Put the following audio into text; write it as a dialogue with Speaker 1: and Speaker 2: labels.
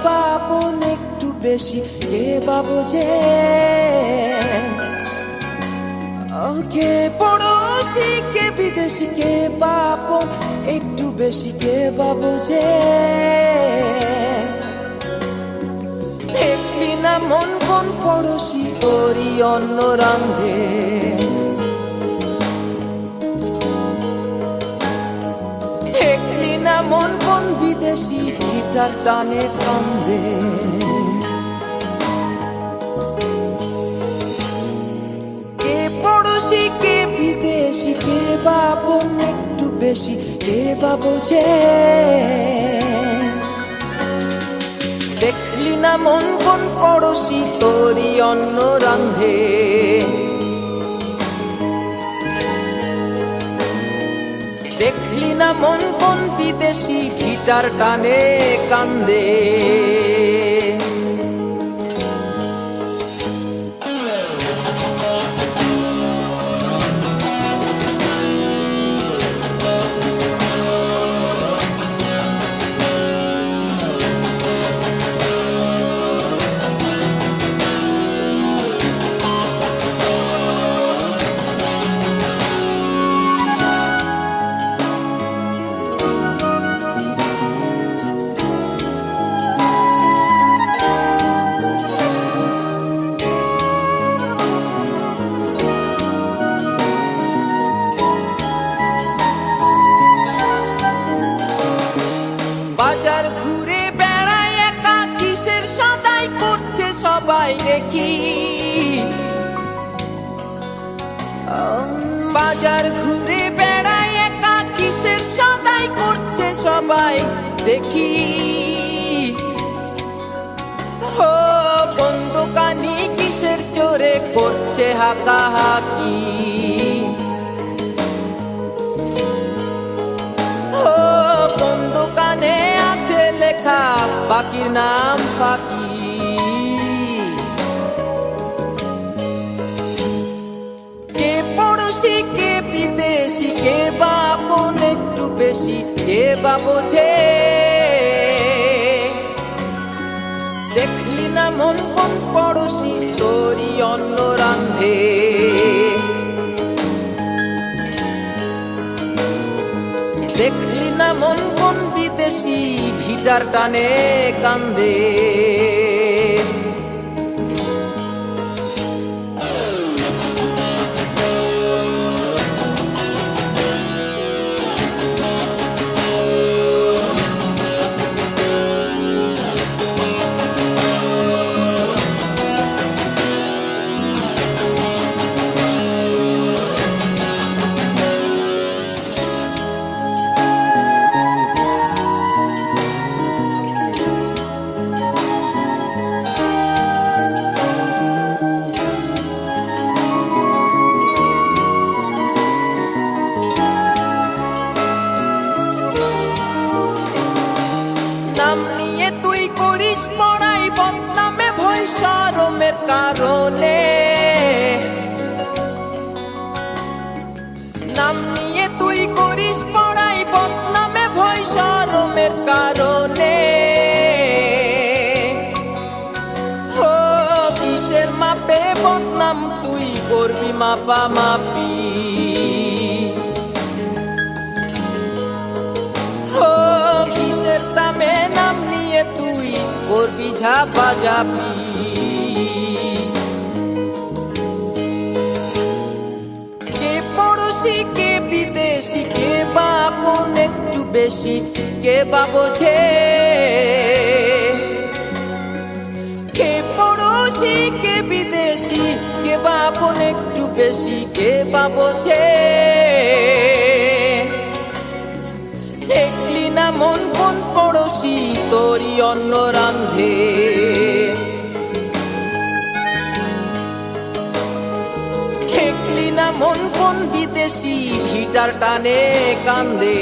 Speaker 1: পাপন একটু বেশি কে বাবু যে কে পড়োশি কে বিদেশি কে পাপন একটু বেশি কে বাবু যে দেখলি না মন কোন পড়োশি তোরই অন্ন রান্ধে দেখলি না মন কোন বিদেশি গিটার টানে কান্দে কে পড়োশি কে বিদেশি কে বাপন একটু বেশি কে বা বোঝে দেখলি না মন কোন পড়োশি তোরই অন্ন রান্ধে দেখলি না মন কোন বিদেশি গিটার টানে কান্দে বাজার ঘুরে বেড়ায় একা কিসের সদাই করছে সবাই দেখি বাজার ঘুরে বেড়ায় একা কিসের সদাই করছে সবাই দেখি ও কোন দোকানি কিসের চোরে করছে হাকাহাকি বাকির নাম ফাঁকি কে পড়োশি কে বিদেশি কে বাপন একটু বেশি কে বা বোঝে দেখলি না মন কোন পড়োশি তোরই অন্ন রান্ধে দেখলি না মন কোন বিদেশি গিটার টানে কান্দে নাম নিয়ে তুই করিস পড়াই বদনামে ভয় শরমের কারণে নাম নিয়ে তুই করিস পড়াই বদনামে ভয় শরমের কারণে ও কিসের মাপে বদনাম তুই করবি মাপা মাপি নাম নিয়ে তুই করবি ঝাপাঝাপি কে পড়োশি কে বিদেশি কে বাপন একটু বেশি কে বা বোঝে কে পড়োশি পড়োশি কে বিদেশি, কে বা আপন একটু বেশি, কে বা বোঝে। দেখলি না মন কোন পড়োশি তোরই অন্ন রান্ধে। দেখলি না মন কোন বিদেশি ভিটার টানে কান্দে।